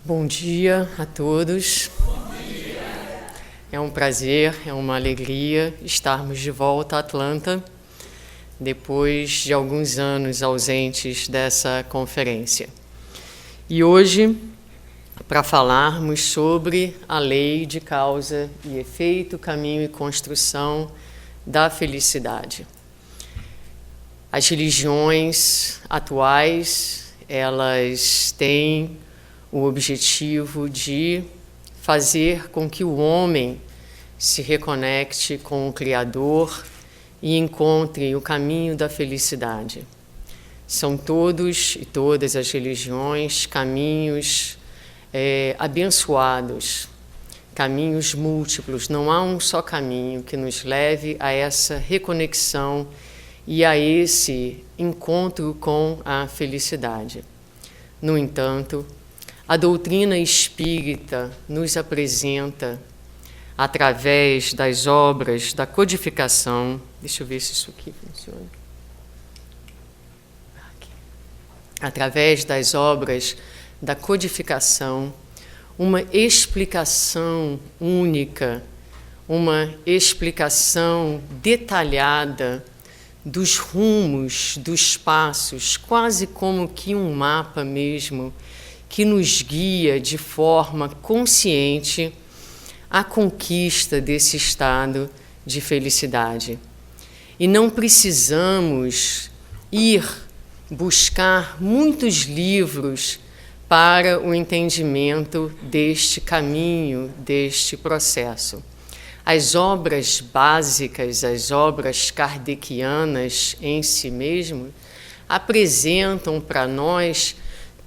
Bom dia a todos. É um prazer, é uma alegria estarmos de volta a Atlanta, depois de alguns anos ausentes dessa conferência. E hoje, para falarmos sobre a lei de causa e efeito, caminho e construção da felicidade. As religiões atuais, elas têm o objetivo de fazer com que o homem se reconecte com o Criador e encontre o caminho da felicidade. São todos e todas as religiões caminhos abençoados, caminhos múltiplos. Não há um só caminho que nos leve a essa reconexão e a esse encontro com a felicidade. No entanto, a doutrina espírita nos apresenta, através das obras da codificação, deixa eu ver se isso aqui funciona. Aqui. Através das obras da codificação, uma explicação única, uma explicação detalhada dos rumos, dos passos, quase como que um mapa mesmo, que nos guia de forma consciente à conquista desse estado de felicidade. E não precisamos ir buscar muitos livros para o entendimento deste caminho, deste processo. As obras básicas, as obras kardecianas em si mesmo, apresentam para nós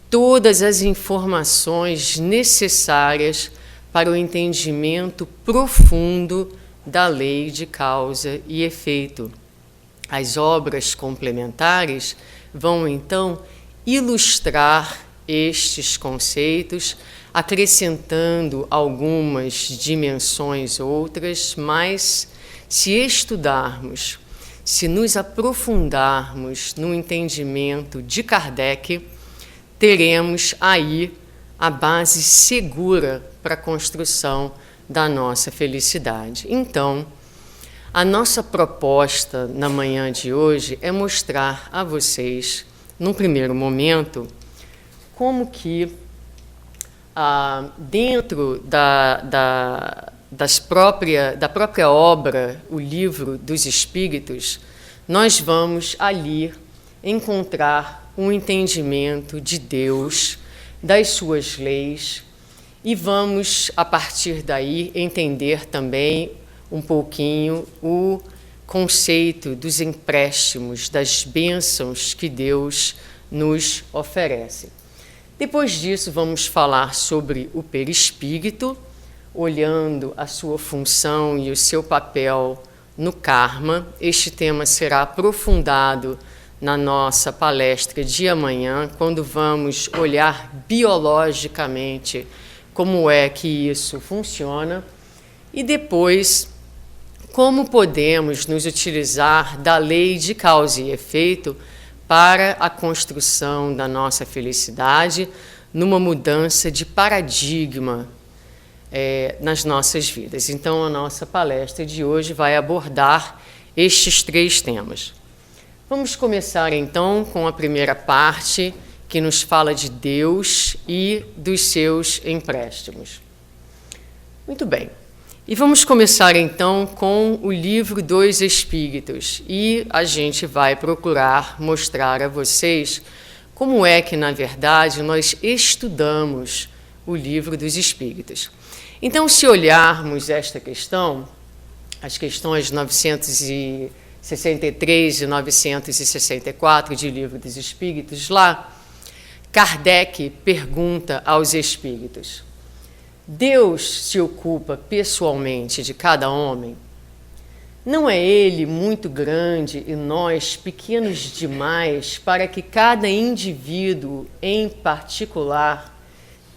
todas as informações necessárias para o entendimento profundo da lei de causa e efeito. As obras complementares vão, então, ilustrar estes conceitos, acrescentando algumas dimensões outras, mas se estudarmos, se nos aprofundarmos no entendimento de Kardec, teremos aí a base segura para a construção da nossa felicidade. Então, a nossa proposta na manhã de hoje é mostrar a vocês, num primeiro momento, como que dentro da própria obra, o Livro dos Espíritos, nós vamos ali encontrar um entendimento de Deus, das suas leis, e vamos, a partir daí, entender também um pouquinho o conceito dos empréstimos, das bênçãos que Deus nos oferece. Depois disso, vamos falar sobre o perispírito, olhando a sua função e o seu papel no karma. Este tema será aprofundado na nossa palestra de amanhã, quando vamos olhar biologicamente como é que isso funciona e depois como podemos nos utilizar da lei de causa e efeito para a construção da nossa felicidade, numa mudança de paradigma nas nossas vidas. Então, a nossa palestra de hoje vai abordar estes três temas. Vamos começar, então, com a primeira parte, que nos fala de Deus e dos seus empréstimos. Muito bem. E vamos começar, então, com o Livro dos Espíritos. E a gente vai procurar mostrar a vocês como é que, na verdade, nós estudamos o Livro dos Espíritos. Então, se olharmos esta questão, as questões 963 e 964 de Livro dos Espíritos, lá, Kardec pergunta aos espíritos: Deus se ocupa pessoalmente de cada homem? Não é Ele muito grande e nós pequenos demais para que cada indivíduo em particular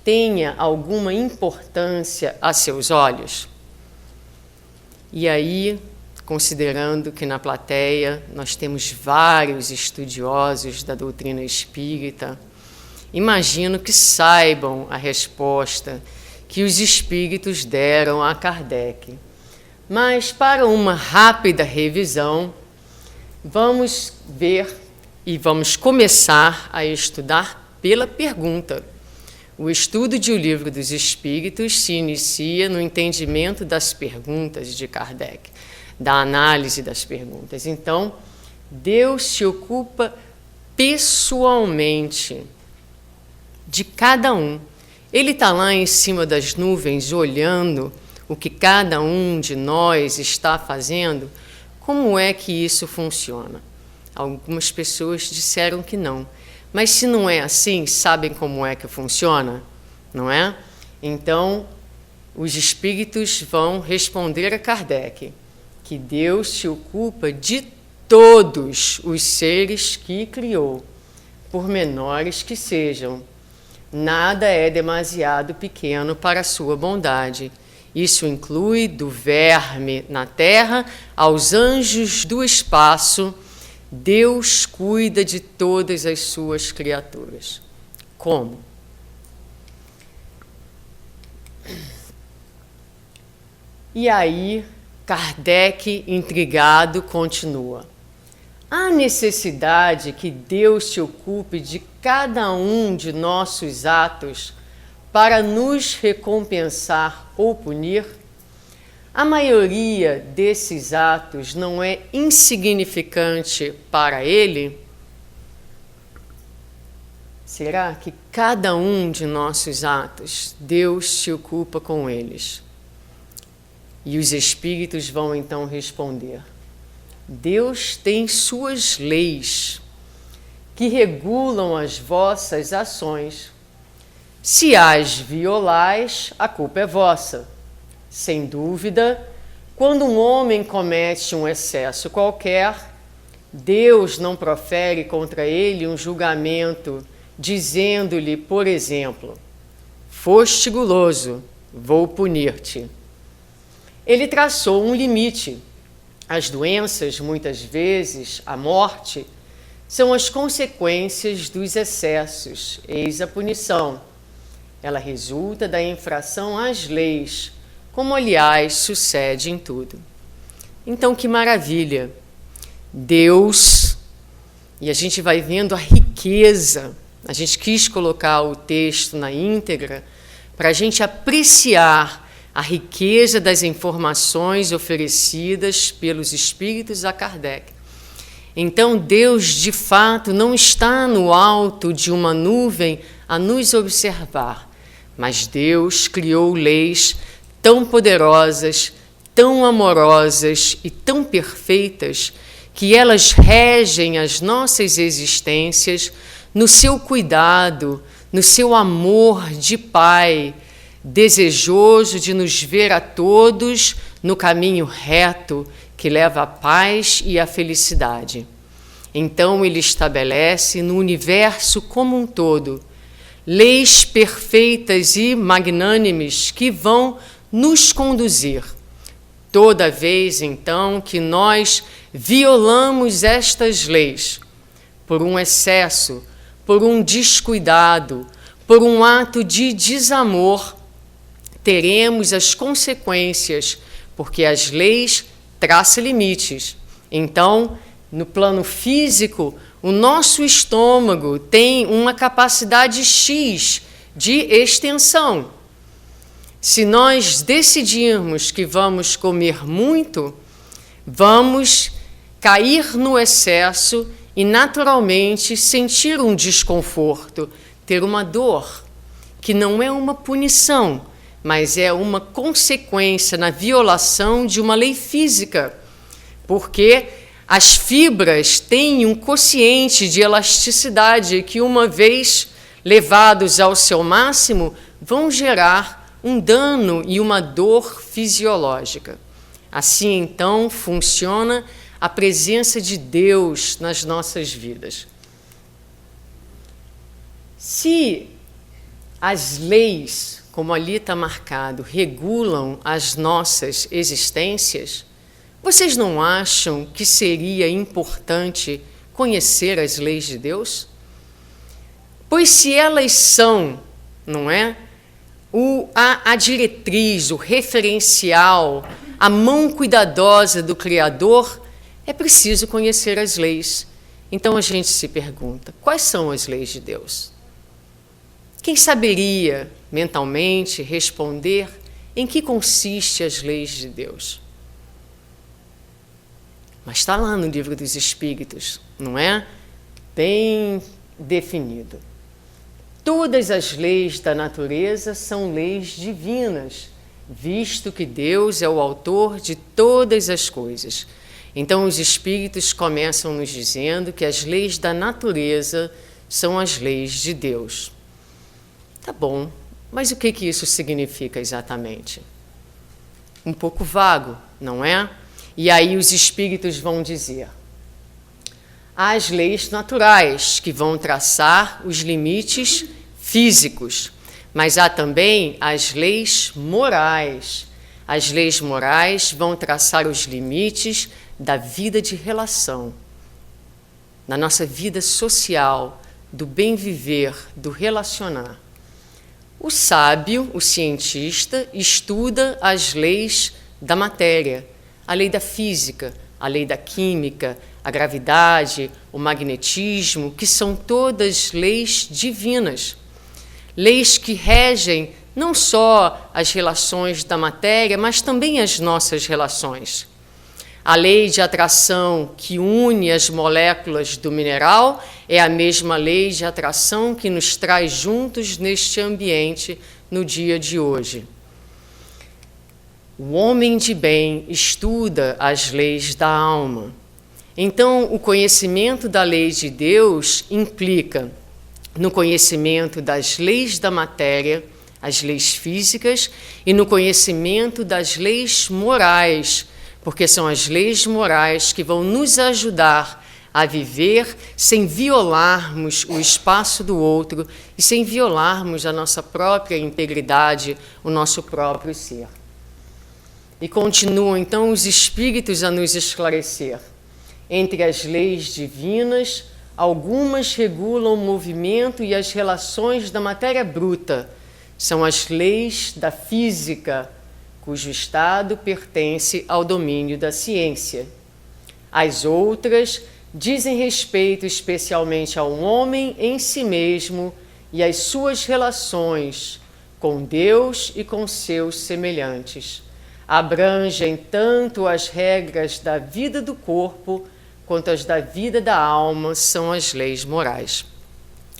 tenha alguma importância a seus olhos? E aí, considerando que na plateia nós temos vários estudiosos da doutrina espírita imagino que saibam a resposta que os espíritos deram a Kardec. Mas, para uma rápida revisão, vamos ver e vamos começar a estudar pela pergunta. O estudo de O Livro dos Espíritos se inicia no entendimento das perguntas de Kardec, da análise das perguntas. Então, Deus se ocupa pessoalmente de cada um. Ele está lá em cima das nuvens, olhando o que cada um de nós está fazendo. Como é que isso funciona? Algumas pessoas disseram que não. Mas se não é assim, sabem como é que funciona? Não é? Então, os espíritos vão responder a Kardec que Deus se ocupa de todos os seres que criou, por menores que sejam. Nada é demasiado pequeno para a sua bondade. Isso inclui do verme na terra aos anjos do espaço. Deus cuida de todas as suas criaturas. Como? E aí, Kardec, intrigado, continua. Há necessidade que Deus se ocupe de cada um de nossos atos para nos recompensar ou punir? A maioria desses atos não é insignificante para Ele? Será que cada um de nossos atos, Deus se ocupa com eles? E os espíritos vão então responder: Deus tem suas leis que regulam as vossas ações. Se as violais, a culpa é vossa. Sem dúvida, quando um homem comete um excesso qualquer, Deus não profere contra ele um julgamento, dizendo-lhe, por exemplo, foste guloso, vou punir-te. Ele traçou um limite. As doenças, muitas vezes, a morte, são as consequências dos excessos, eis a punição. Ela resulta da infração às leis, como, aliás, sucede em tudo. Então, que maravilha! Deus, e a gente vai vendo a riqueza, a gente quis colocar o texto na íntegra para a gente apreciar a riqueza das informações oferecidas pelos espíritos a Kardec. Então, Deus, de fato, não está no alto de uma nuvem a nos observar, mas Deus criou leis tão poderosas, tão amorosas e tão perfeitas que elas regem as nossas existências no seu cuidado, no seu amor de Pai, desejoso de nos ver a todos no caminho reto que leva à paz e à felicidade. Então ele estabelece no universo como um todo leis perfeitas e magnânimes que vão nos conduzir. Toda vez, então, que nós violamos estas leis, por um excesso, por um descuidado, por um ato de desamor, teremos as consequências, porque as leis traçam limites. Então, no plano físico, o nosso estômago tem uma capacidade X de extensão. Se nós decidirmos que vamos comer muito, vamos cair no excesso e, naturalmente, sentir um desconforto, ter uma dor, que não é uma punição, mas é uma consequência na violação de uma lei física, porque as fibras têm um quociente de elasticidade que, uma vez levados ao seu máximo, vão gerar um dano e uma dor fisiológica. Assim, então, funciona a presença de Deus nas nossas vidas. Se as leis, como ali está marcado, regulam as nossas existências, vocês não acham que seria importante conhecer as leis de Deus? Pois se elas são, não é, a diretriz, o referencial, a mão cuidadosa do Criador, é preciso conhecer as leis. Então a gente se pergunta, quais são as leis de Deus? Quem saberia, mentalmente, responder em que consiste as leis de Deus? Mas está lá no Livro dos Espíritos, não é? Bem definido. Todas as leis da natureza são leis divinas, visto que Deus é o autor de todas as coisas. Então, os Espíritos começam nos dizendo que as leis da natureza são as leis de Deus. Tá bom, mas o que isso significa exatamente? Um pouco vago, não é? E aí os Espíritos vão dizer: há as leis naturais, que vão traçar os limites físicos, mas há também as leis morais. As leis morais vão traçar os limites da vida de relação, na nossa vida social, do bem viver, do relacionar. O sábio, o cientista, estuda as leis da matéria, a lei da física, a lei da química, a gravidade, o magnetismo, que são todas leis divinas. Leis que regem não só as relações da matéria, mas também as nossas relações. A lei de atração que une as moléculas do mineral é a mesma lei de atração que nos traz juntos neste ambiente no dia de hoje. O homem de bem estuda as leis da alma. Então, o conhecimento da lei de Deus implica no conhecimento das leis da matéria, as leis físicas, e no conhecimento das leis morais, porque são as leis morais que vão nos ajudar a viver sem violarmos o espaço do outro e sem violarmos a nossa própria integridade, o nosso próprio ser. E continuam, então, os Espíritos a nos esclarecer. Entre as leis divinas, algumas regulam o movimento e as relações da matéria bruta. São as leis da física, cujo estado pertence ao domínio da ciência. As outras dizem respeito especialmente ao homem em si mesmo e às suas relações com Deus e com seus semelhantes. Abrangem tanto as regras da vida do corpo quanto as da vida da alma, são as leis morais.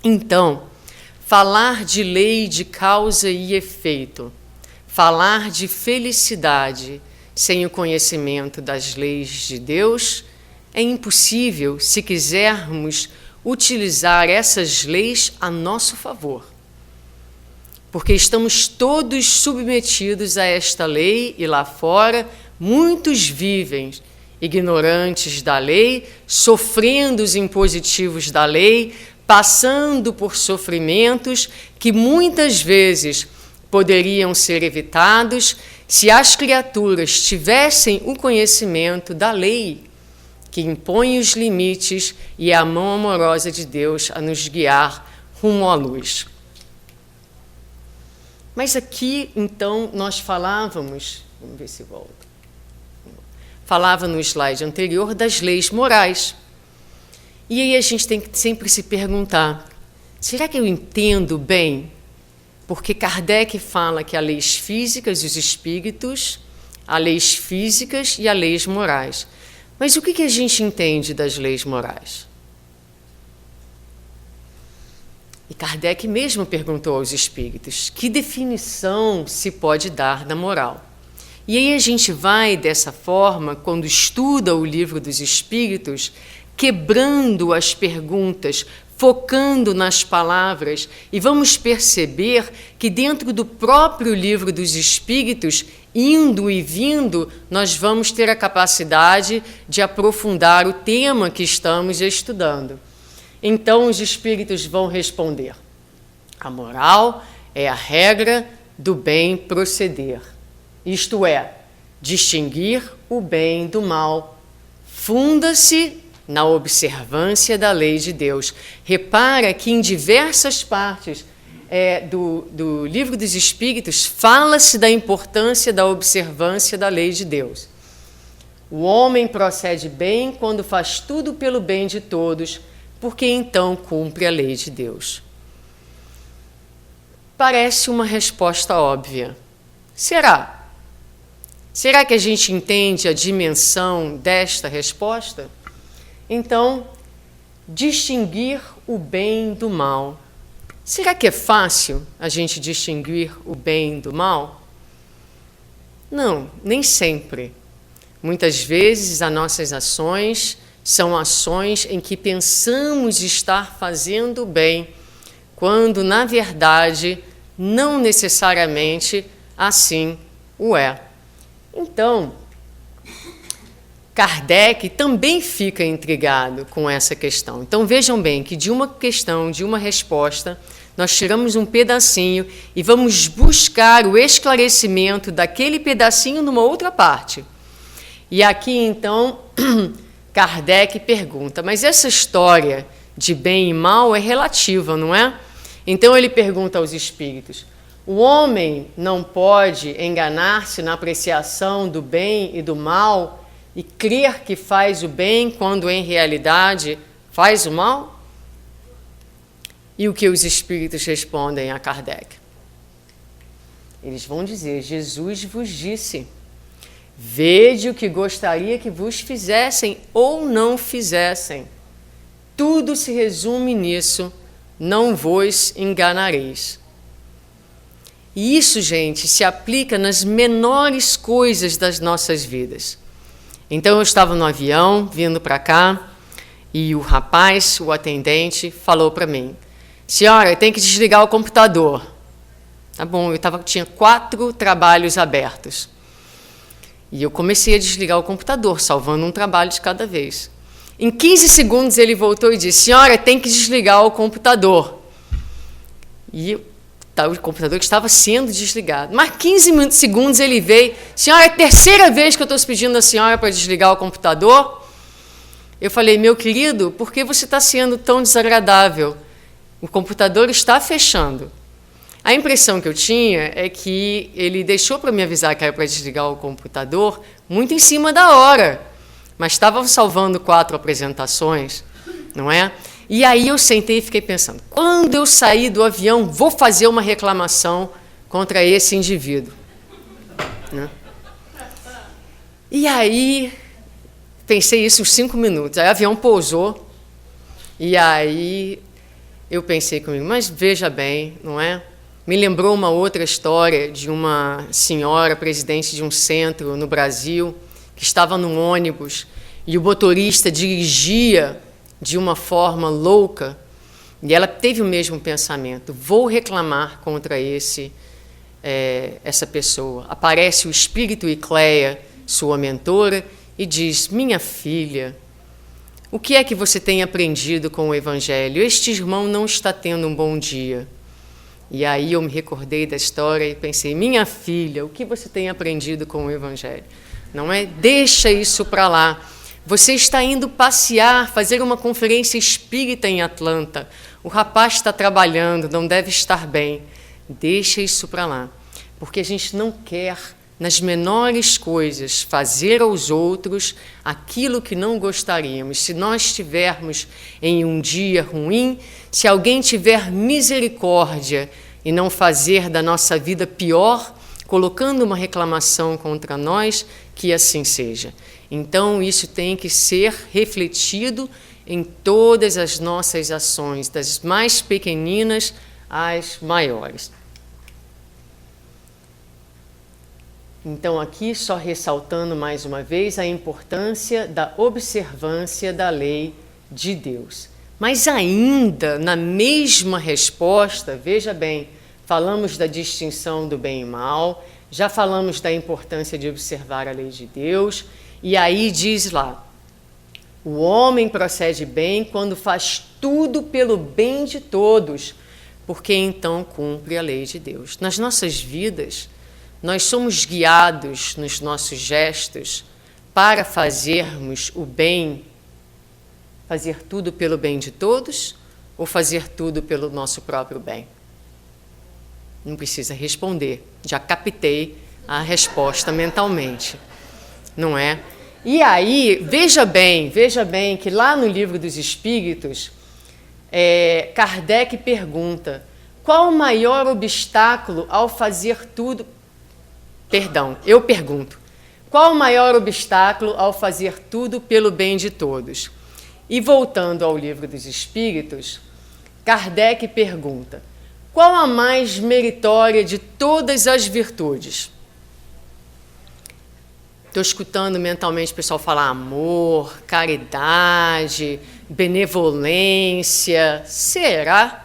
Então, falar de lei de causa e efeito, falar de felicidade sem o conhecimento das leis de Deus é impossível se quisermos utilizar essas leis a nosso favor. Porque estamos todos submetidos a esta lei e lá fora muitos vivem ignorantes da lei, sofrendo os impositivos da lei, passando por sofrimentos que muitas vezes poderiam ser evitados se as criaturas tivessem o conhecimento da lei que impõe os limites e a mão amorosa de Deus a nos guiar rumo à luz. Mas aqui, então, nós falávamos, vamos ver se volta, falava no slide anterior das leis morais. E aí a gente tem que sempre se perguntar, será que eu entendo bem? Porque Kardec fala que há leis físicas e os espíritos, há leis físicas e há leis morais. Mas o que a gente entende das leis morais? E Kardec mesmo perguntou aos espíritos, que definição se pode dar da moral? E aí a gente vai, dessa forma, quando estuda o Livro dos Espíritos, quebrando as perguntas, focando nas palavras, e vamos perceber que dentro do próprio Livro dos Espíritos, indo e vindo, nós vamos ter a capacidade de aprofundar o tema que estamos estudando. Então, os espíritos vão responder: a moral é a regra do bem proceder, isto é, distinguir o bem do mal. Funda-se na observância da lei de Deus. Repara que em diversas partes do Livro dos Espíritos fala-se da importância da observância da lei de Deus. O homem procede bem quando faz tudo pelo bem de todos, porque então cumpre a lei de Deus. Parece uma resposta óbvia. Será? Será que a gente entende a dimensão desta resposta? Então, distinguir o bem do mal. Será que é fácil a gente distinguir o bem do mal? Não, nem sempre. Muitas vezes as nossas ações são ações em que pensamos estar fazendo bem, quando, na verdade, não necessariamente assim o é. Então, Kardec também fica intrigado com essa questão. Então, vejam bem que de uma questão, de uma resposta, nós tiramos um pedacinho e vamos buscar o esclarecimento daquele pedacinho numa outra parte. E aqui, então, Kardec pergunta, mas essa história de bem e mal é relativa, não é? Então, ele pergunta aos espíritos, o homem não pode enganar-se na apreciação do bem e do mal e crer que faz o bem quando, em realidade, faz o mal? E o que os espíritos respondem a Kardec? Eles vão dizer, Jesus vos disse, vede o que gostaria que vos fizessem ou não fizessem. Tudo se resume nisso, não vos enganareis. E isso, gente, se aplica nas menores coisas das nossas vidas. Então, eu estava no avião, vindo para cá, e o rapaz, o atendente, falou para mim, senhora, tem que desligar o computador. Tá bom, tinha 4 trabalhos abertos. E eu comecei a desligar o computador, salvando um trabalho de cada vez. Em 15 segundos ele voltou e disse, senhora, tem que desligar o computador. E o computador estava sendo desligado. Mas 15 segundos ele veio, senhora, é a terceira vez que eu estou pedindo à senhora para desligar o computador. Eu falei, meu querido, por que você está sendo tão desagradável? O computador está fechando. A impressão que eu tinha é que ele deixou para me avisar que era para desligar o computador muito em cima da hora, mas estava salvando 4 apresentações, não é? E aí eu sentei e fiquei pensando, quando eu sair do avião, vou fazer uma reclamação contra esse indivíduo. Né? E aí, pensei isso uns 5 minutos, aí o avião pousou, e aí eu pensei comigo, mas veja bem, não é? Me lembrou uma outra história de uma senhora presidente de um centro no Brasil, que estava num ônibus, e o motorista dirigia de uma forma louca, e ela teve o mesmo pensamento, vou reclamar contra essa pessoa. Aparece o espírito Icléia, sua mentora, e diz, minha filha, o que é que você tem aprendido com o Evangelho? Este irmão não está tendo um bom dia. E aí eu me recordei da história e pensei, minha filha, o que você tem aprendido com o Evangelho? Não é? Deixa isso para lá. Você está indo passear, fazer uma conferência espírita em Atlanta. O rapaz está trabalhando, não deve estar bem. Deixa isso para lá. Porque a gente não quer, nas menores coisas, fazer aos outros aquilo que não gostaríamos. Se nós estivermos em um dia ruim, se alguém tiver misericórdia e não fazer da nossa vida pior, colocando uma reclamação contra nós, que assim seja. Então, isso tem que ser refletido em todas as nossas ações, das mais pequeninas às maiores. Então, aqui, só ressaltando mais uma vez a importância da observância da lei de Deus. Mas ainda, na mesma resposta, veja bem, falamos da distinção do bem e mal, já falamos da importância de observar a lei de Deus, e aí diz lá, o homem procede bem quando faz tudo pelo bem de todos, porque então cumpre a lei de Deus. Nas nossas vidas, nós somos guiados nos nossos gestos para fazermos o bem Fazer tudo pelo bem de todos ou fazer tudo pelo nosso próprio bem? Não precisa responder, já captei a resposta mentalmente, não é? E aí, veja bem que lá no Livro dos Espíritos, Kardec pergunta: qual o maior obstáculo ao fazer tudo... Perdão, eu pergunto. Qual o maior obstáculo ao fazer tudo pelo bem de todos? E voltando ao Livro dos Espíritos, Kardec pergunta: qual a mais meritória de todas as virtudes? Estou escutando mentalmente o pessoal falar amor, caridade, benevolência. Será?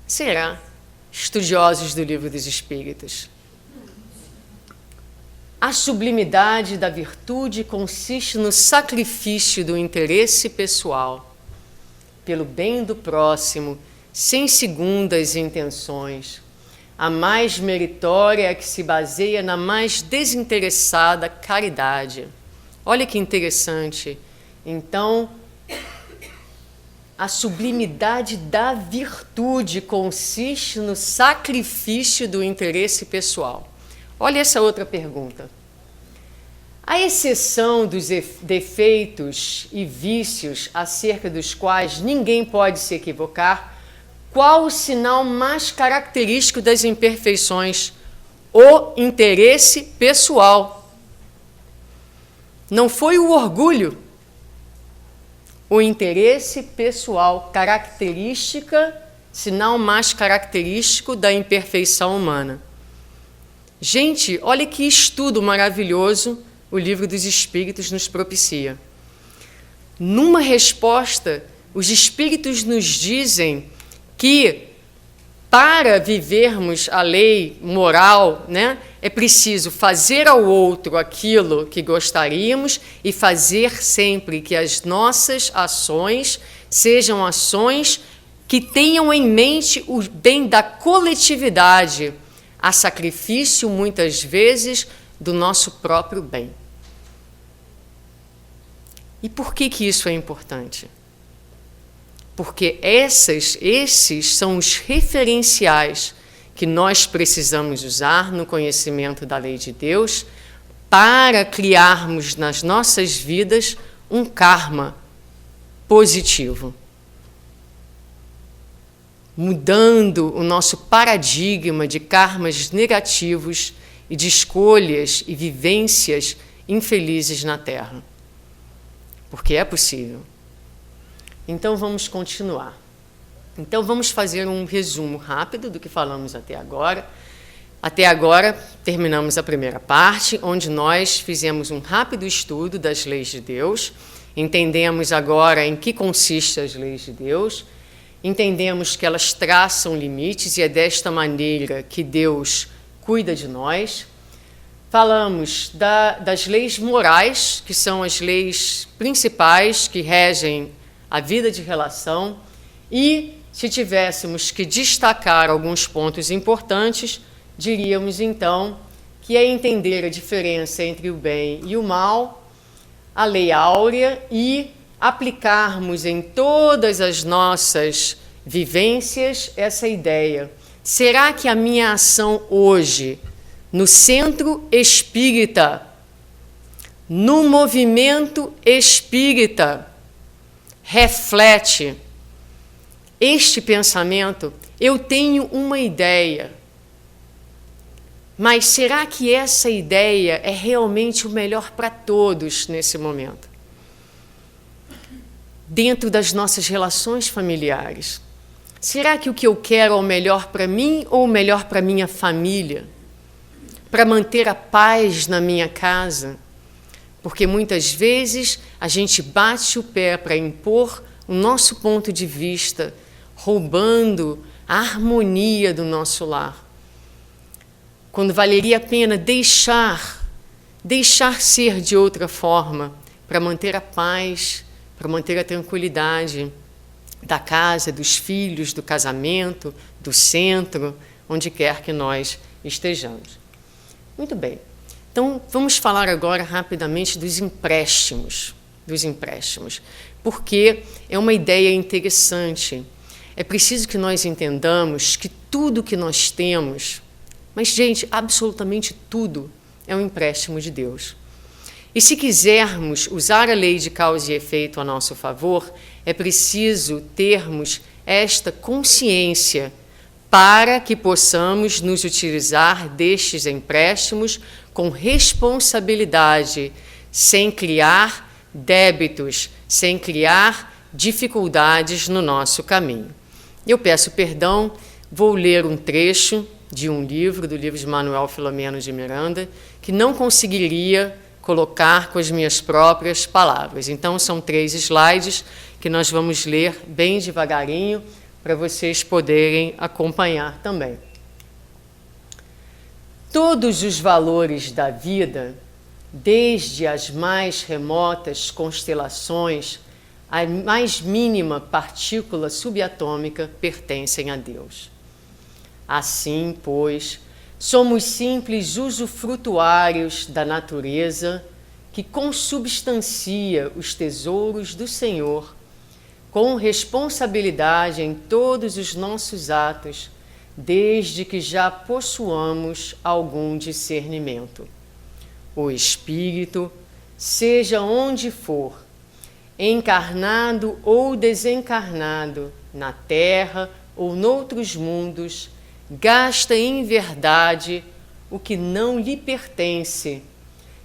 Será? Estudiosos do Livro dos Espíritos. A sublimidade da virtude consiste no sacrifício do interesse pessoal, pelo bem do próximo, sem segundas intenções. A mais meritória é a que se baseia na mais desinteressada caridade. Olha que interessante. Então, a sublimidade da virtude consiste no sacrifício do interesse pessoal. Olha essa outra pergunta. À exceção dos defeitos e vícios acerca dos quais ninguém pode se equivocar, qual o sinal mais característico das imperfeições? O interesse pessoal. Não foi o orgulho. O interesse pessoal, característica, sinal mais característico da imperfeição humana. Gente, olha que estudo maravilhoso o Livro dos Espíritos nos propicia. Numa resposta, os Espíritos nos dizem que para vivermos a lei moral, né, é preciso fazer ao outro aquilo que gostaríamos e fazer sempre que as nossas ações sejam ações que tenham em mente o bem da coletividade, a sacrifício, muitas vezes, do nosso próprio bem. E por que isso é importante? Porque esses são os referenciais que nós precisamos usar no conhecimento da lei de Deus para criarmos nas nossas vidas um karma positivo, mudando o nosso paradigma de karmas negativos e de escolhas e vivências infelizes na Terra. Porque é possível. Então, vamos continuar. Então, vamos fazer um resumo rápido do que falamos até agora. Até agora, terminamos a primeira parte, onde nós fizemos um rápido estudo das leis de Deus, entendemos agora em que consistem as leis de Deus, entendemos que elas traçam limites e é desta maneira que Deus cuida de nós. Falamos das leis morais, que são as leis principais que regem a vida de relação, e se tivéssemos que destacar alguns pontos importantes, diríamos então que é entender a diferença entre o bem e o mal, a lei áurea, e aplicarmos em todas as nossas vivências essa ideia. Será que a minha ação hoje, no centro espírita, no movimento espírita, reflete este pensamento? Eu tenho uma ideia, mas será que essa ideia é realmente o melhor para todos nesse momento? Dentro das nossas relações familiares, será que o que eu quero é o melhor para mim ou o melhor para minha família? Para manter a paz na minha casa? Porque muitas vezes a gente bate o pé para impor o nosso ponto de vista, roubando a harmonia do nosso lar. Quando valeria a pena deixar ser de outra forma, para manter a paz, para manter a tranquilidade da casa, dos filhos, do casamento, do centro, onde quer que nós estejamos. Muito bem. Então, vamos falar agora rapidamente dos empréstimos. porque é uma ideia interessante. É preciso que nós entendamos que tudo que nós temos, mas, gente, absolutamente tudo, é um empréstimo de Deus. E se quisermos usar a lei de causa e efeito a nosso favor, é preciso termos esta consciência para que possamos nos utilizar destes empréstimos com responsabilidade, sem criar débitos, sem criar dificuldades no nosso caminho. Eu peço perdão, vou ler um trecho de um livro, do livro de Manuel Filomeno de Miranda, que não conseguiria colocar com as minhas próprias palavras. Então, são 3 slides que nós vamos ler bem devagarinho, para vocês poderem acompanhar também. Todos os valores da vida, desde as mais remotas constelações à mais mínima partícula subatômica, pertencem a Deus. Assim, pois, somos simples usufrutuários da natureza que consubstancia os tesouros do Senhor, com responsabilidade em todos os nossos atos, desde que já possuamos algum discernimento. O Espírito, seja onde for, encarnado ou desencarnado, na Terra ou noutros mundos, gasta em verdade o que não lhe pertence,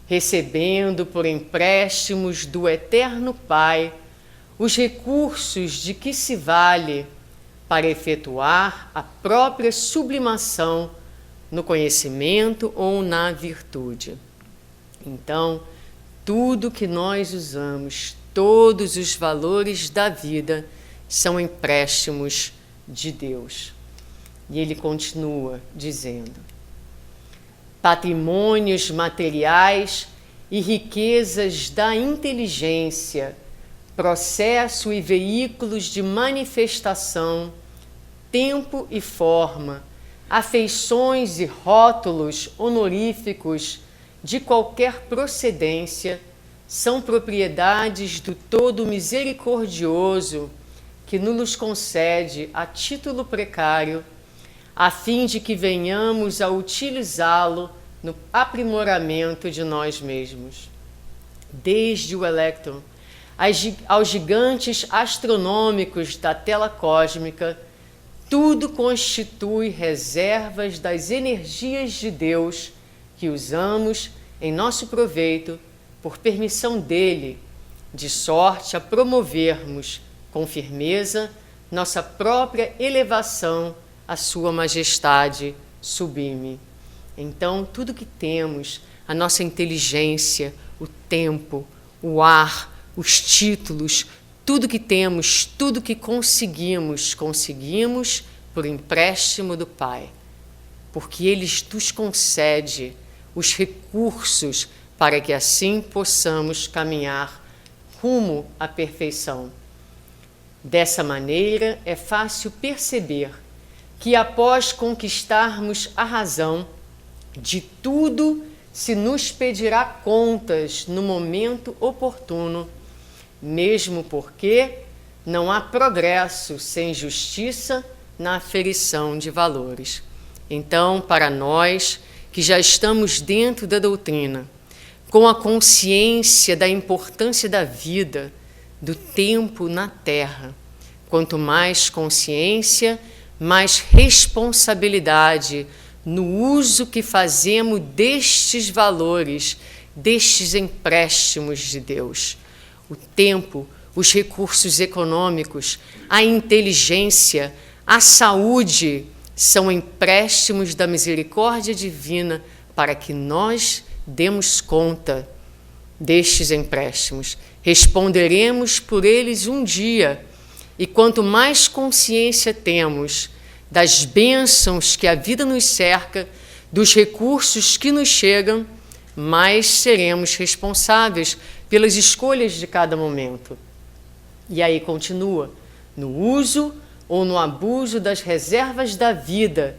recebendo por empréstimos do Eterno Pai os recursos de que se vale para efetuar a própria sublimação no conhecimento ou na virtude. Então, tudo que nós usamos, todos os valores da vida, são empréstimos de Deus. E ele continua dizendo: patrimônios materiais e riquezas da inteligência, processo e veículos de manifestação, tempo e forma, afeições e rótulos honoríficos de qualquer procedência, são propriedades do Todo Misericordioso, que nos concede a título precário, a fim de que venhamos a utilizá-lo no aprimoramento de nós mesmos. Desde o elétron aos gigantes astronômicos da tela cósmica, tudo constitui reservas das energias de Deus que usamos em nosso proveito, por permissão dele, de sorte a promovermos com firmeza nossa própria elevação à sua majestade sublime. Então, tudo que temos, a nossa inteligência, o tempo, o ar, os títulos, tudo que temos, tudo que conseguimos por empréstimo do Pai, porque Ele nos concede os recursos para que assim possamos caminhar rumo à perfeição. Dessa maneira, é fácil perceber que, após conquistarmos a razão, de tudo se nos pedirá contas no momento oportuno, mesmo porque não há progresso sem justiça na aferição de valores. Então, para nós que já estamos dentro da doutrina, com a consciência da importância da vida, do tempo na Terra, quanto mais consciência, mais responsabilidade no uso que fazemos destes valores, destes empréstimos de Deus. O tempo, os recursos econômicos, a inteligência, a saúde são empréstimos da misericórdia divina para que nós demos conta destes empréstimos. Responderemos por eles um dia, e quanto mais consciência temos das bênçãos que a vida nos cerca, dos recursos que nos chegam, mais seremos responsáveis pelas escolhas de cada momento. E aí continua: no uso ou no abuso das reservas da vida,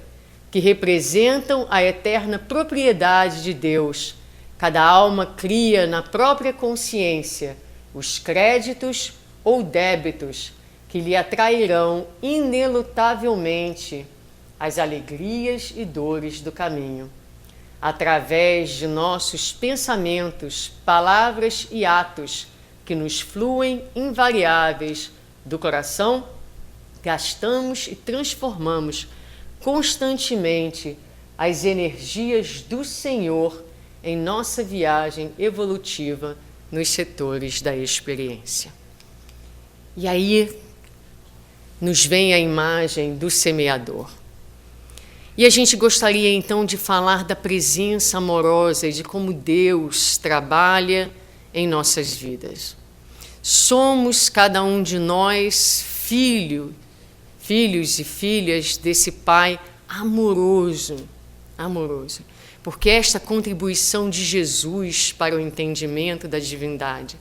que representam a eterna propriedade de Deus, cada alma cria na própria consciência os créditos ou débitos que lhe atrairão inelutavelmente as alegrias e dores do caminho. Através de nossos pensamentos, palavras e atos que nos fluem invariáveis do coração, gastamos e transformamos constantemente as energias do Senhor em nossa viagem evolutiva nos setores da experiência. E aí nos vem a imagem do semeador. E a gente gostaria então de falar da presença amorosa e de como Deus trabalha em nossas vidas. Somos cada um de nós filhos e filhas desse Pai amoroso, porque esta contribuição de Jesus para o entendimento da divindade,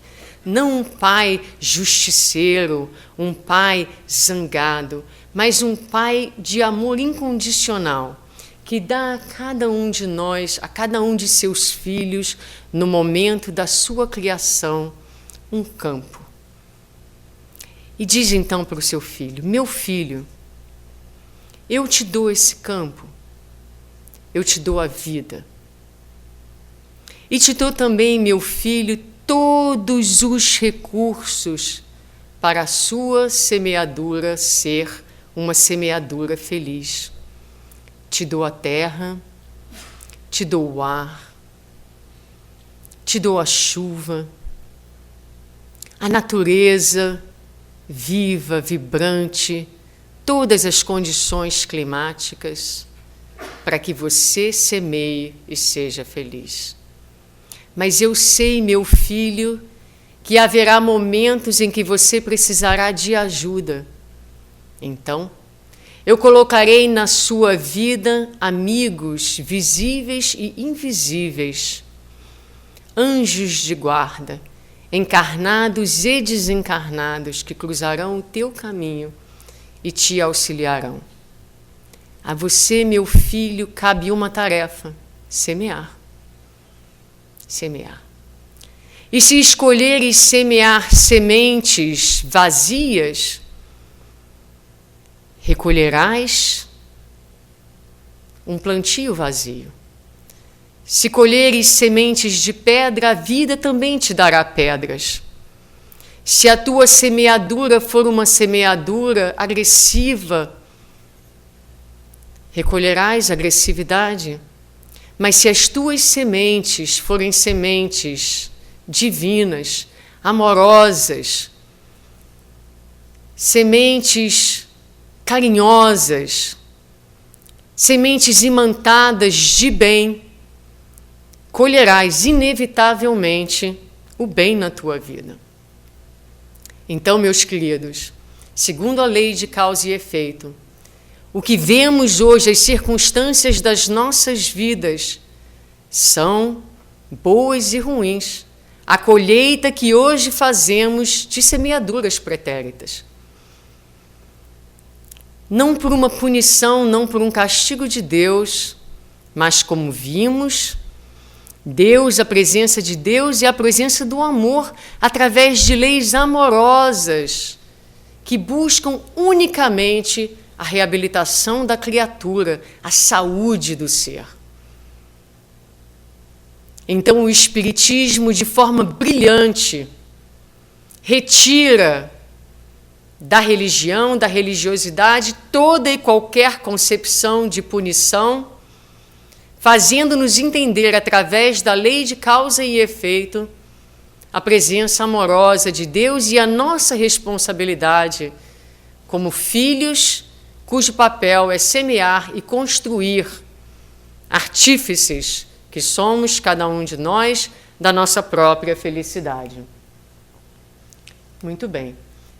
não um Pai justiceiro, um Pai zangado, mas um Pai de amor incondicional, que dá a cada um de nós, a cada um de seus filhos, no momento da sua criação, um campo. E diz então para o seu filho: meu filho, eu te dou esse campo, eu te dou a vida. E te dou também, meu filho, todos os recursos para a sua semeadura ser uma semeadura feliz. Te dou a terra, te dou o ar, te dou a chuva, a natureza viva, vibrante, todas as condições climáticas para que você semeie e seja feliz. Mas eu sei, meu filho, que haverá momentos em que você precisará de ajuda. Então, eu colocarei na sua vida amigos visíveis e invisíveis, anjos de guarda, encarnados e desencarnados, que cruzarão o teu caminho e te auxiliarão. A você, meu filho, cabe uma tarefa: semear. Semear. E se escolheres semear sementes vazias, recolherás um plantio vazio. Se colheres sementes de pedra, a vida também te dará pedras. Se a tua semeadura for uma semeadura agressiva, recolherás agressividade. Mas se as tuas sementes forem sementes divinas, amorosas, sementes carinhosas, sementes imantadas de bem, colherás inevitavelmente o bem na tua vida. Então, meus queridos, segundo a lei de causa e efeito, o que vemos hoje, as circunstâncias das nossas vidas, são boas e ruins. A colheita que hoje fazemos de semeaduras pretéritas. Não por uma punição, não por um castigo de Deus, mas como vimos, Deus, a presença de Deus e a presença do amor, através de leis amorosas, que buscam unicamente a reabilitação da criatura, a saúde do ser. Então o Espiritismo, de forma brilhante, retira da religião, da religiosidade, toda e qualquer concepção de punição, fazendo-nos entender, através da lei de causa e efeito, a presença amorosa de Deus e a nossa responsabilidade como filhos, cujo papel é semear e construir, artífices que somos, cada um de nós, da nossa própria felicidade. Muito bem.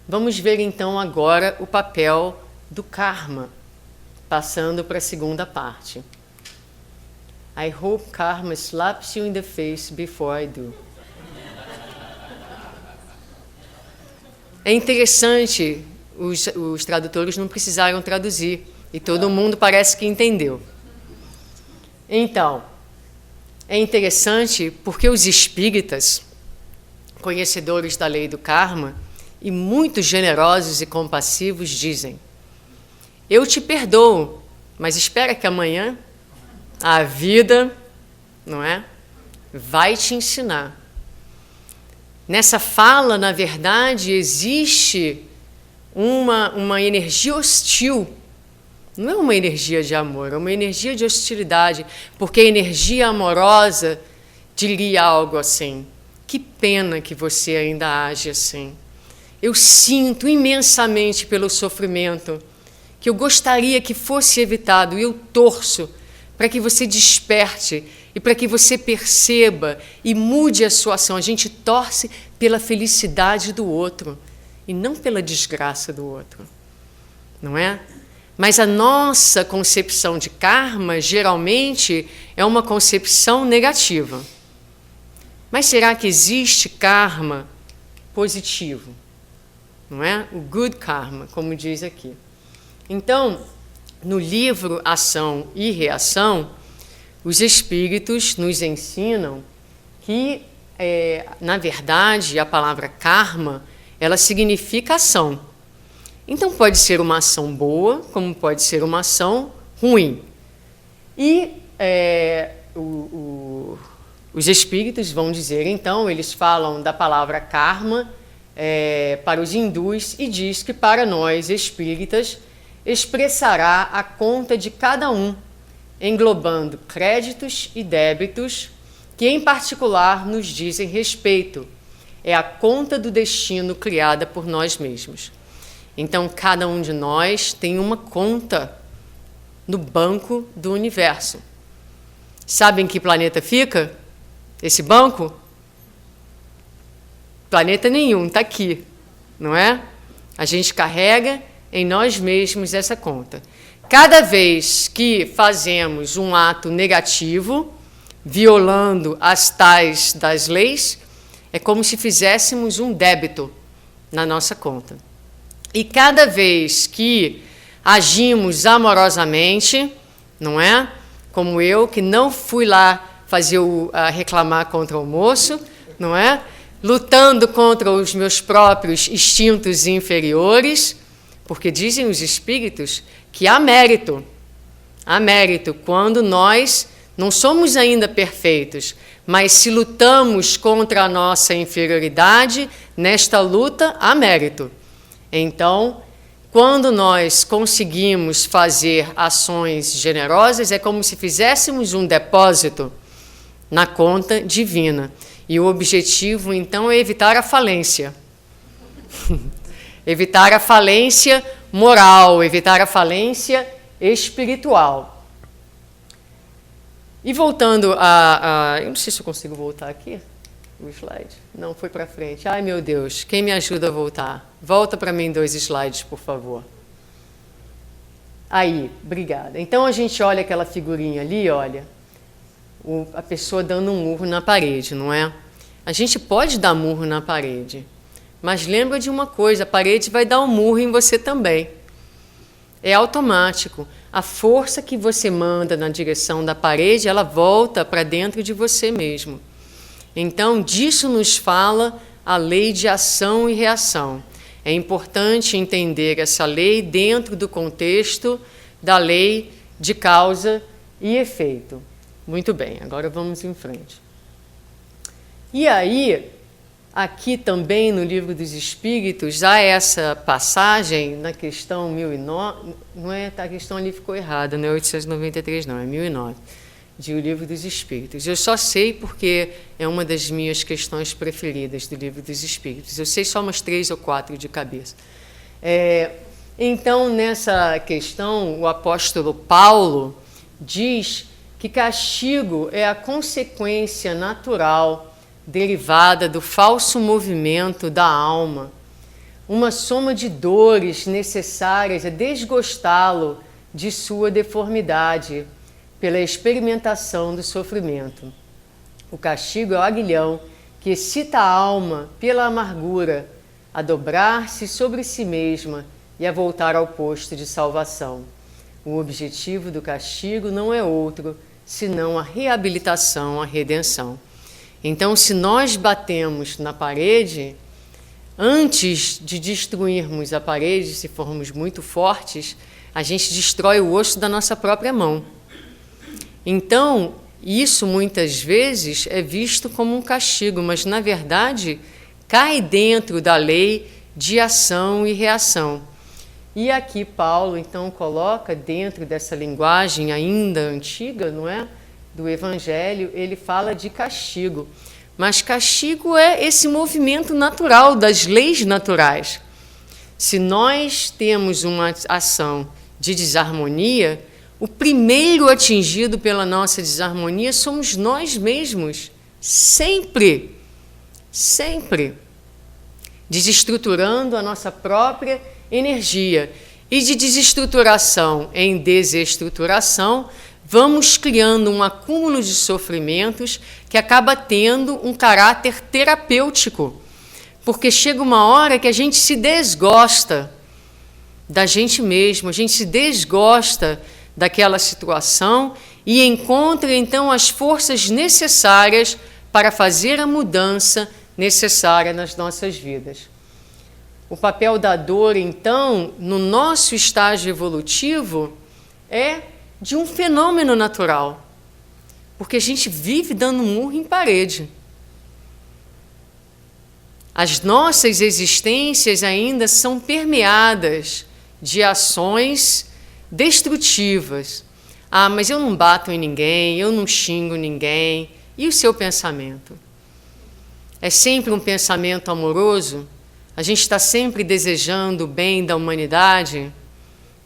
Vamos ver então agora o papel do karma, passando para a segunda parte. I hope karma slaps you in the face before I do. É interessante, os tradutores não precisaram traduzir, e todo mundo parece que entendeu. Então, é interessante porque os espíritas, conhecedores da lei do karma, e muito generosos e compassivos dizem: eu te perdoo, mas espera que amanhã a vida, não é, vai te ensinar. Nessa fala, na verdade, existe uma energia hostil. Não é uma energia de amor, é uma energia de hostilidade, porque a energia amorosa diria algo assim: que pena que você ainda age assim. Eu sinto imensamente pelo sofrimento, que eu gostaria que fosse evitado, e eu torço para que você desperte e para que você perceba e mude a sua ação. A gente torce pela felicidade do outro e não pela desgraça do outro, não é? Mas a nossa concepção de karma, geralmente, é uma concepção negativa. Mas será que existe karma positivo? Não é? O good karma, como diz aqui. Então, no livro Ação e Reação, os espíritos nos ensinam que, na verdade, a palavra karma, ela significa ação. Então, pode ser uma ação boa, como pode ser uma ação ruim. E os espíritos vão dizer, então, eles falam da palavra karma para os hindus e diz que para nós, espíritas, expressará a conta de cada um, englobando créditos e débitos, que em particular nos dizem respeito. É a conta do destino criada por nós mesmos. Então, cada um de nós tem uma conta no banco do universo. Sabem que planeta fica esse banco? Planeta nenhum, está aqui, não é? A gente carrega em nós mesmos essa conta. Cada vez que fazemos um ato negativo, violando as tais das leis, é como se fizéssemos um débito na nossa conta. E cada vez que agimos amorosamente, não é? Como eu, que não fui lá fazer reclamar contra o moço, não é? Lutando contra os meus próprios instintos inferiores, porque dizem os espíritos que há mérito quando nós não somos ainda perfeitos, mas se lutamos contra a nossa inferioridade, nesta luta há mérito. Então, quando nós conseguimos fazer ações generosas, é como se fizéssemos um depósito na conta divina. E o objetivo, então, é evitar a falência. Evitar a falência moral, evitar a falência espiritual. E voltando eu não sei se eu consigo voltar aqui, o slide. Não, foi para frente. Ai, meu Deus, quem me ajuda a voltar? Volta para mim 2 slides, por favor. Aí, obrigada. Então, a gente olha aquela figurinha ali, olha, a pessoa dando um murro na parede, não é? A gente pode dar murro na parede, mas lembra de uma coisa, a parede vai dar um murro em você também. É automático. A força que você manda na direção da parede, ela volta para dentro de você mesmo. Então, disso nos fala a lei de ação e reação. É importante entender essa lei dentro do contexto da lei de causa e efeito. Muito bem, agora vamos em frente. E aí, aqui também no Livro dos Espíritos, há essa passagem na questão 1009, não é, a questão ali ficou errada, não é 893 não, é 1009, de O Livro dos Espíritos. Eu só sei porque é uma das minhas questões preferidas do Livro dos Espíritos. Eu sei só umas 3 ou 4 de cabeça. Então, nessa questão, o apóstolo Paulo diz que castigo é a consequência natural derivada do falso movimento da alma, uma soma de dores necessárias a desgostá-lo de sua deformidade pela experimentação do sofrimento. O castigo é o aguilhão que excita a alma pela amargura a dobrar-se sobre si mesma e a voltar ao posto de salvação. O objetivo do castigo não é outro senão a reabilitação, a redenção. Então, se nós batemos na parede, Antes de destruirmos a parede, se formos muito fortes, a gente destrói o osso da nossa própria mão. Então, isso muitas vezes é visto como um castigo, mas na verdade cai dentro da lei de ação e reação. E aqui Paulo então coloca dentro dessa linguagem ainda antiga, não é? Do Evangelho, ele fala de castigo. Mas castigo é esse movimento natural das leis naturais. Se nós temos uma ação de desarmonia, o primeiro atingido pela nossa desarmonia somos nós mesmos. Sempre. Sempre. Desestruturando a nossa própria energia. E de desestruturação em desestruturação, vamos criando um acúmulo de sofrimentos que acaba tendo um caráter terapêutico. Porque chega uma hora que a gente se desgosta da gente mesmo, a gente se desgosta daquela situação e encontra então as forças necessárias para fazer a mudança necessária nas nossas vidas. O papel da dor, então, no nosso estágio evolutivo, é de um fenômeno natural, porque a gente vive dando murro em parede. As nossas existências ainda são permeadas de ações destrutivas. Ah, mas eu não bato em ninguém, eu não xingo ninguém. E o seu pensamento? É sempre um pensamento amoroso? A gente está sempre desejando o bem da humanidade?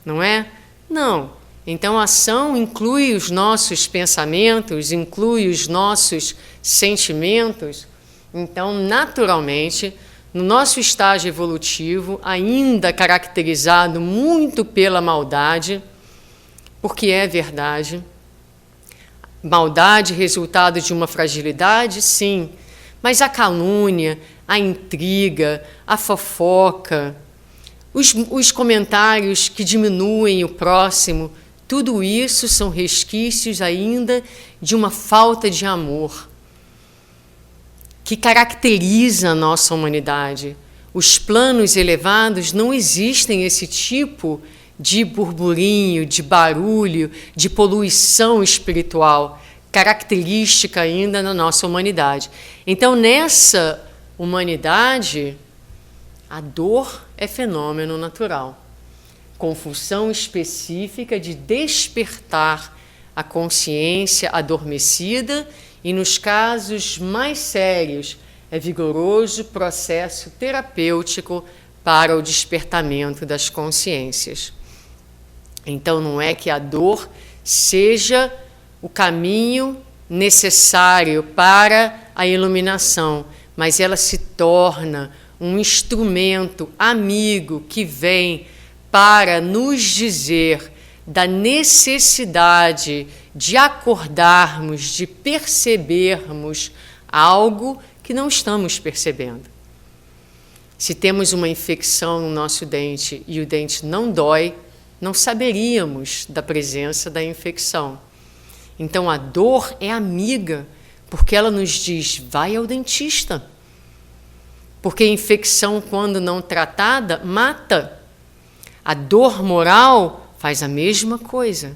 Não é? Não. Então a ação inclui os nossos pensamentos, inclui os nossos sentimentos. Então, naturalmente, no nosso estágio evolutivo, ainda caracterizado muito pela maldade, porque é verdade, maldade resultado de uma fragilidade, sim, mas a calúnia, a intriga, a fofoca, os comentários que diminuem o próximo, tudo isso são resquícios ainda de uma falta de amor que caracteriza a nossa humanidade. Os planos elevados não existem esse tipo de burburinho, de barulho, de poluição espiritual, característica ainda na nossa humanidade. Então, nessa humanidade, a dor é fenômeno natural, com função específica de despertar a consciência adormecida e, nos casos mais sérios, é vigoroso processo terapêutico para o despertamento das consciências. Então, não é que a dor seja o caminho necessário para a iluminação, mas ela se torna um instrumento amigo que vem para nos dizer da necessidade de acordarmos, de percebermos algo que não estamos percebendo. Se temos uma infecção no nosso dente e o dente não dói, não saberíamos da presença da infecção. Então a dor é amiga, porque ela nos diz, vai ao dentista. Porque a infecção, quando não tratada, mata. A dor moral faz a mesma coisa.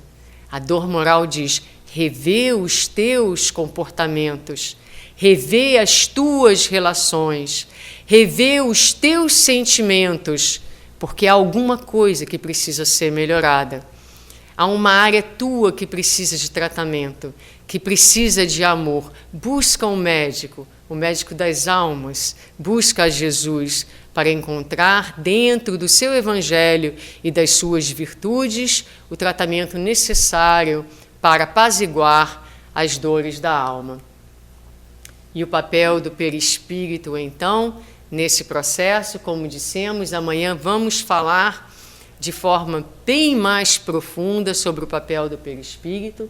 A dor moral diz, revê os teus comportamentos, revê as tuas relações, revê os teus sentimentos, porque há alguma coisa que precisa ser melhorada. Há uma área tua que precisa de tratamento, que precisa de amor. Busca um médico, o médico das almas, busca a Jesus para encontrar dentro do seu evangelho e das suas virtudes o tratamento necessário para apaziguar as dores da alma. E o papel do perispírito, então, nesse processo, como dissemos, amanhã vamos falar de forma bem mais profunda sobre o papel do perispírito.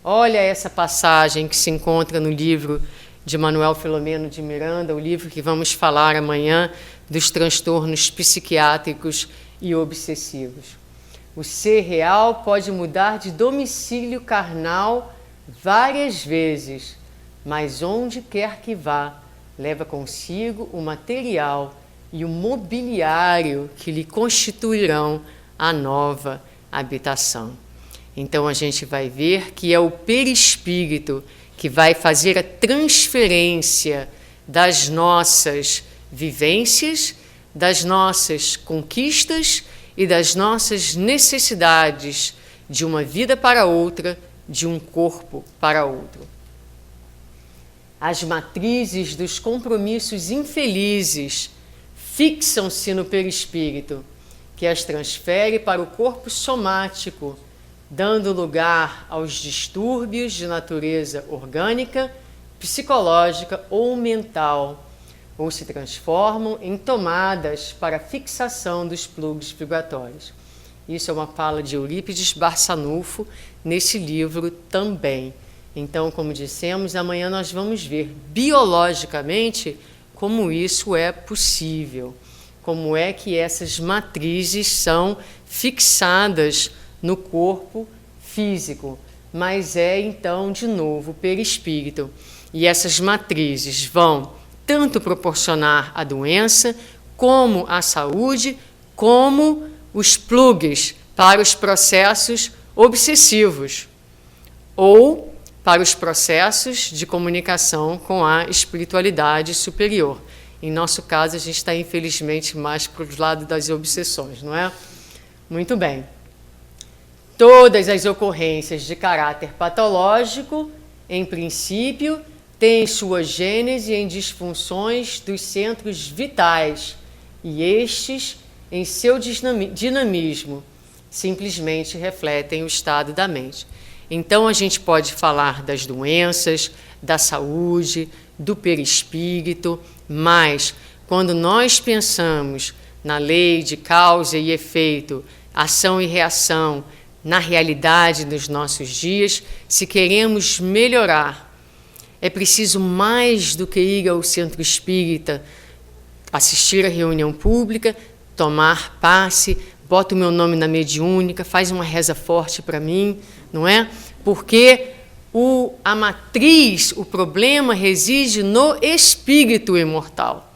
Olha essa passagem que se encontra no livro de Manuel Filomeno de Miranda, o livro que vamos falar amanhã dos transtornos psiquiátricos e obsessivos. O ser real pode mudar de domicílio carnal várias vezes, mas onde quer que vá, leva consigo o material e o mobiliário que lhe constituirão a nova habitação. Então a gente vai ver que é o perispírito que vai fazer a transferência das nossas vivências, das nossas conquistas e das nossas necessidades de uma vida para outra, de um corpo para outro. As matrizes dos compromissos infelizes fixam-se no perispírito, que as transfere para o corpo somático, dando lugar aos distúrbios de natureza orgânica, psicológica ou mental, ou se transformam em tomadas para a fixação dos plugs vibratórios. Isso é uma fala de Eurípides Barçanufo nesse livro também. Então, como dissemos, amanhã nós vamos ver biologicamente como isso é possível, como é que essas matrizes são fixadas no corpo físico, mas é então, de novo, o perispírito. E essas matrizes vão tanto proporcionar a doença, como a saúde, como os plugs para os processos obsessivos, ou para os processos de comunicação com a espiritualidade superior. Em nosso caso, a gente está, infelizmente, mais para o lado das obsessões, não é? Muito bem. Todas as ocorrências de caráter patológico, em princípio, têm sua gênese em disfunções dos centros vitais, e estes, em seu dinamismo, simplesmente refletem o estado da mente. Então, a gente pode falar das doenças, da saúde, do perispírito, mas quando nós pensamos na lei de causa e efeito, ação e reação, na realidade dos nossos dias, se queremos melhorar, é preciso mais do que ir ao centro espírita, assistir a reunião pública, tomar passe, bota o meu nome na mediúnica, faz uma reza forte para mim, não é? Porque a matriz, o problema reside no espírito imortal.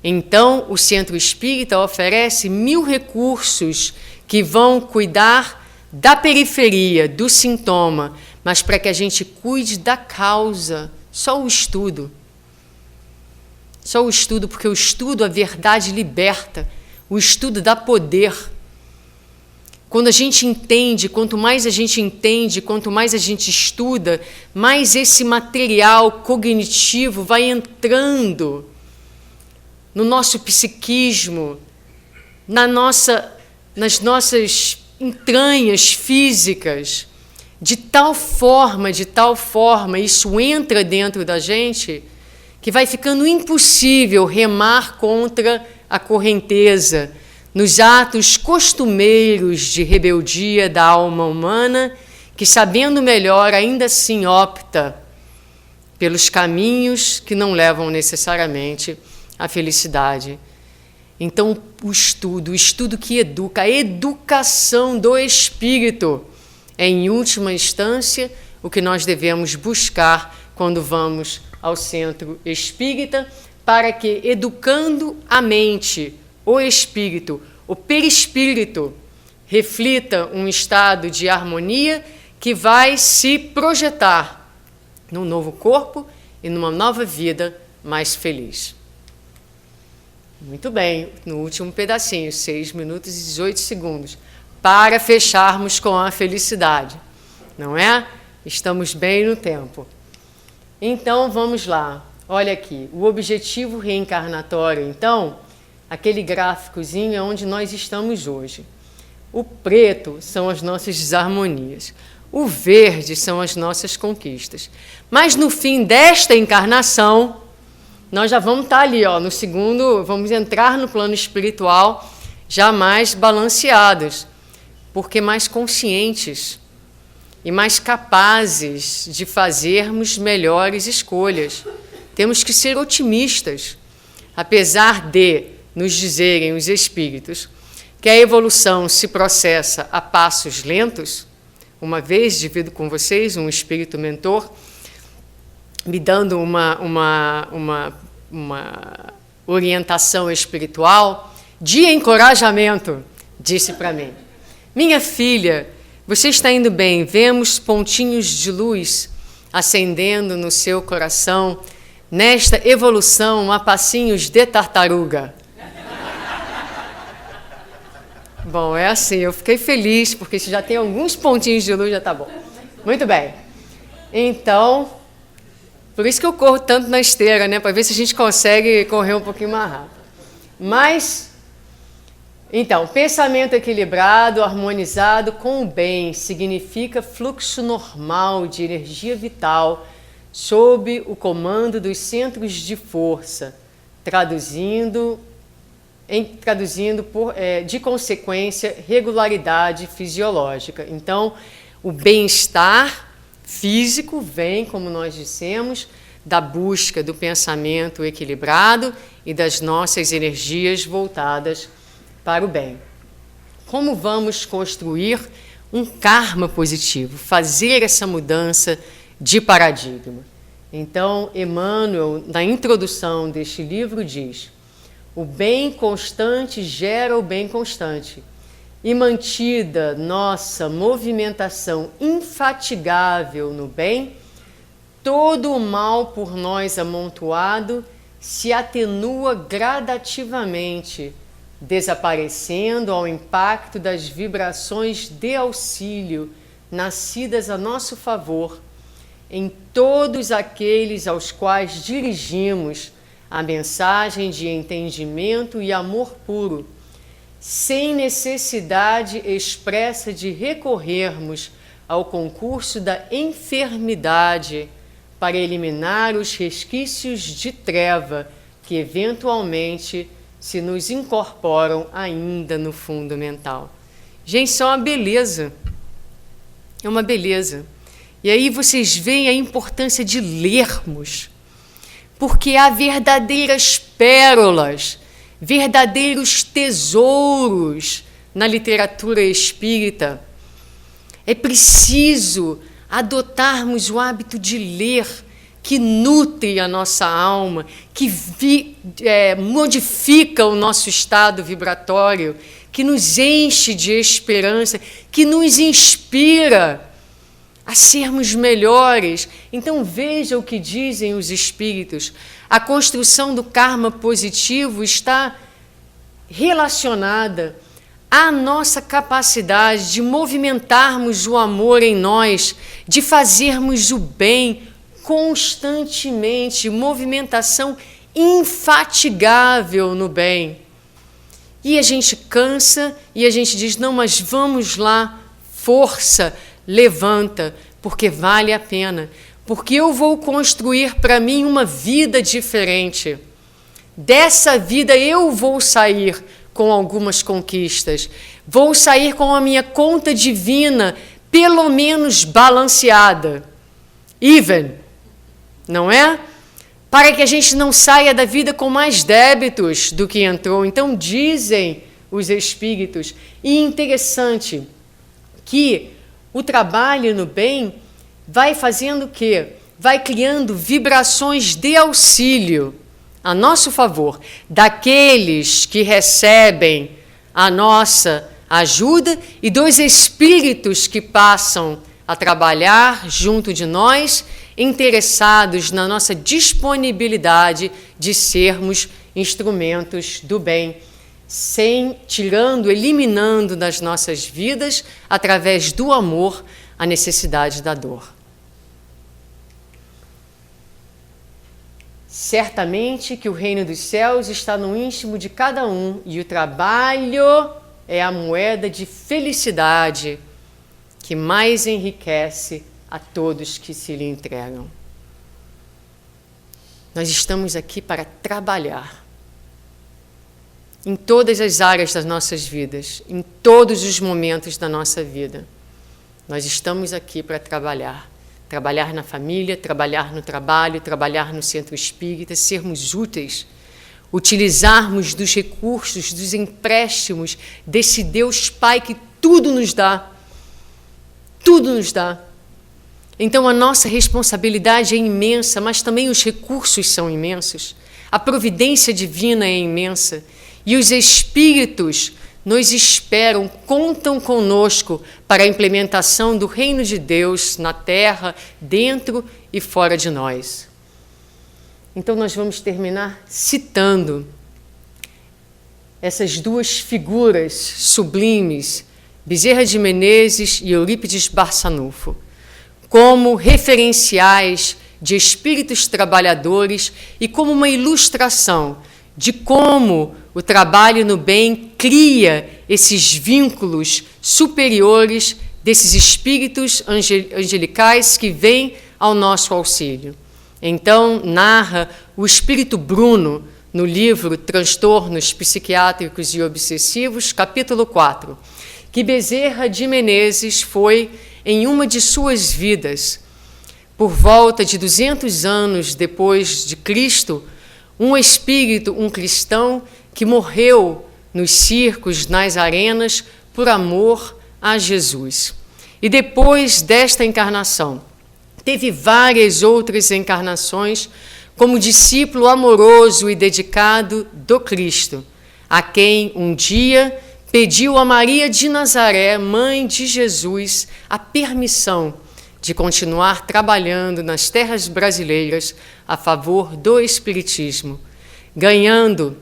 Então, o centro espírita oferece 1000 recursos que vão cuidar da periferia, do sintoma, mas para que a gente cuide da causa, só o estudo. Só o estudo, porque o estudo, a verdade liberta, o estudo dá poder. Quando a gente entende, quanto mais a gente entende, quanto mais a gente estuda, mais esse material cognitivo vai entrando no nosso psiquismo, nas nossas entranhas físicas, de tal forma, isso entra dentro da gente, que vai ficando impossível remar contra a correnteza, nos atos costumeiros de rebeldia da alma humana, que, sabendo melhor, ainda assim opta pelos caminhos que não levam necessariamente à felicidade. Então, o estudo que educa, a educação do espírito, é, em última instância, o que nós devemos buscar quando vamos ao centro espírita, para que, educando a mente, o espírito, o perispírito, reflita um estado de harmonia que vai se projetar num novo corpo e numa nova vida mais feliz. Muito bem, no último pedacinho, 6 minutos e 18 segundos, para fecharmos com a felicidade, não é? Estamos bem no tempo. Então, vamos lá. Olha aqui, o objetivo reencarnatório, então, aquele gráficozinho é onde nós estamos hoje. O preto são as nossas desarmonias. O verde são as nossas conquistas. Mas no fim desta encarnação, nós já vamos estar ali, no segundo, vamos entrar no plano espiritual já mais balanceados, porque mais conscientes e mais capazes de fazermos melhores escolhas. Temos que ser otimistas, apesar de nos dizerem os espíritos que a evolução se processa a passos lentos. Uma vez, divido com vocês, um espírito mentor me dando uma orientação espiritual, de encorajamento, disse para mim: minha filha, você está indo bem, vemos pontinhos de luz acendendo no seu coração, nesta evolução a passinhos de tartaruga. Bom, é assim, eu fiquei feliz, porque se já tem alguns pontinhos de luz, já tá bom. Muito bem. Então, por isso que eu corro tanto na esteira, né? Para ver se a gente consegue correr um pouquinho mais rápido. Mas, então, pensamento equilibrado, harmonizado com o bem, significa fluxo normal de energia vital sob o comando dos centros de força, traduzindo de consequência, regularidade fisiológica. Então, o bem-estar físico vem, como nós dissemos, da busca do pensamento equilibrado e das nossas energias voltadas para o bem. Como vamos construir um karma positivo, fazer essa mudança de paradigma? Então, Emmanuel, na introdução deste livro, diz: o bem constante gera o bem constante. E mantida nossa movimentação infatigável no bem, todo o mal por nós amontoado se atenua gradativamente, desaparecendo ao impacto das vibrações de auxílio nascidas a nosso favor, em todos aqueles aos quais dirigimos a mensagem de entendimento e amor puro, sem necessidade expressa de recorrermos ao concurso da enfermidade para eliminar os resquícios de treva que eventualmente se nos incorporam ainda no fundo mental. Gente, isso é uma beleza. É uma beleza. E aí vocês veem a importância de lermos, porque há verdadeiras pérolas, verdadeiros tesouros na literatura espírita. É preciso adotarmos o hábito de ler, que nutre a nossa alma, que modifica o nosso estado vibratório, que nos enche de esperança, que nos inspira a sermos melhores. Então veja o que dizem os espíritos. A construção do karma positivo está relacionada à nossa capacidade de movimentarmos o amor em nós, de fazermos o bem constantemente, movimentação infatigável no bem. E a gente cansa e a gente diz: não, mas vamos lá, força, levanta, porque vale a pena, porque eu vou construir para mim uma vida diferente. Dessa vida eu vou sair com algumas conquistas, vou sair com a minha conta divina pelo menos balanceada, even, não é? Para que a gente não saia da vida com mais débitos do que entrou. Então dizem os espíritos, e interessante que o trabalho no bem vai fazendo o quê? Vai criando vibrações de auxílio a nosso favor, daqueles que recebem a nossa ajuda e dos espíritos que passam a trabalhar junto de nós, interessados na nossa disponibilidade de sermos instrumentos do bem, eliminando das nossas vidas, através do amor, a necessidade da dor. Certamente que o reino dos céus está no íntimo de cada um, e o trabalho é a moeda de felicidade que mais enriquece a todos que se lhe entregam. Nós estamos aqui para trabalhar em todas as áreas das nossas vidas, em todos os momentos da nossa vida. Nós estamos aqui para trabalhar. Trabalhar na família, trabalhar no trabalho, trabalhar no centro espírita, sermos úteis, utilizarmos dos recursos, dos empréstimos desse Deus Pai que tudo nos dá. Tudo nos dá. Então a nossa responsabilidade é imensa, mas também os recursos são imensos. A providência divina é imensa e os espíritos nos esperam, contam conosco para a implementação do reino de Deus na terra, dentro e fora de nós. Então nós vamos terminar citando essas duas figuras sublimes, Bezerra de Menezes e Eurípides Barçanufo, como referenciais de espíritos trabalhadores e como uma ilustração de como o trabalho no bem cria esses vínculos superiores desses espíritos angelicais que vêm ao nosso auxílio. Então, narra o espírito Bruno, no livro Transtornos Psiquiátricos e Obsessivos, capítulo 4, que Bezerra de Menezes foi, em uma de suas vidas, por volta de 200 anos depois de Cristo, um espírito, um cristão, que morreu nos circos, nas arenas, por amor a Jesus. E depois desta encarnação, teve várias outras encarnações como discípulo amoroso e dedicado do Cristo, a quem um dia pediu a Maria de Nazaré, mãe de Jesus, a permissão de continuar trabalhando nas terras brasileiras a favor do Espiritismo, ganhando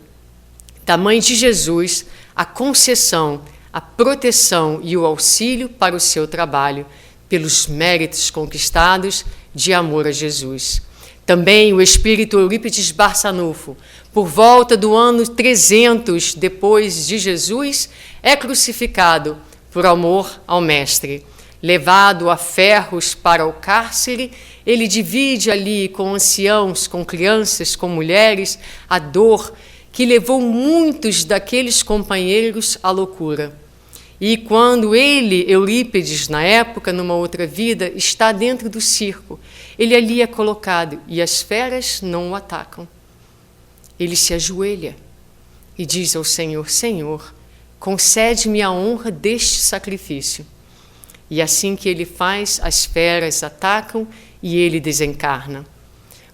da Mãe de Jesus a concessão, a proteção e o auxílio para o seu trabalho, pelos méritos conquistados de amor a Jesus. Também o espírito Eurípides Barçanufo, por volta do ano 300 depois de Jesus, é crucificado por amor ao Mestre. Levado a ferros para o cárcere, ele divide ali com anciãos, com crianças, com mulheres, a dor que levou muitos daqueles companheiros à loucura. E quando ele, Eurípides, na época, numa outra vida, está dentro do circo, ele ali é colocado e as feras não o atacam. Ele se ajoelha e diz ao Senhor: Senhor, concede-me a honra deste sacrifício. E assim que ele faz, as feras atacam e ele desencarna.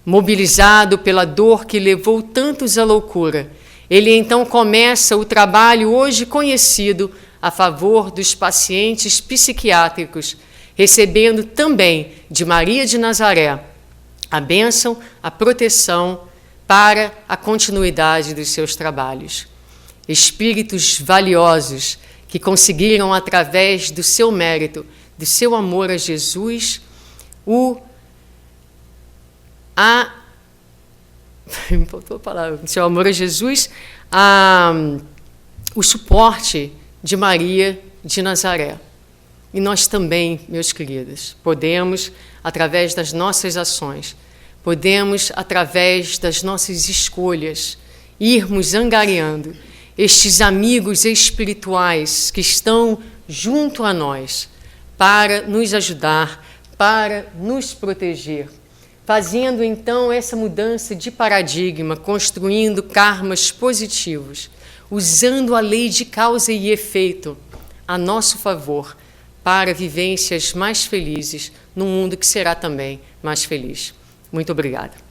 Mobilizado pela dor que levou tantos à loucura, ele então começa o trabalho hoje conhecido a favor dos pacientes psiquiátricos, recebendo também de Maria de Nazaré a bênção, a proteção para a continuidade dos seus trabalhos. Espíritos valiosos que conseguiram, através do seu mérito, do seu amor a Jesus, me faltou a palavra, do seu amor a Jesus, o suporte de Maria de Nazaré. E nós também, meus queridos, podemos, através das nossas ações, podemos, através das nossas escolhas, irmos angariando estes amigos espirituais que estão junto a nós para nos ajudar, para nos proteger, fazendo então essa mudança de paradigma, construindo karmas positivos, usando a lei de causa e efeito a nosso favor para vivências mais felizes num mundo que será também mais feliz. Muito obrigada.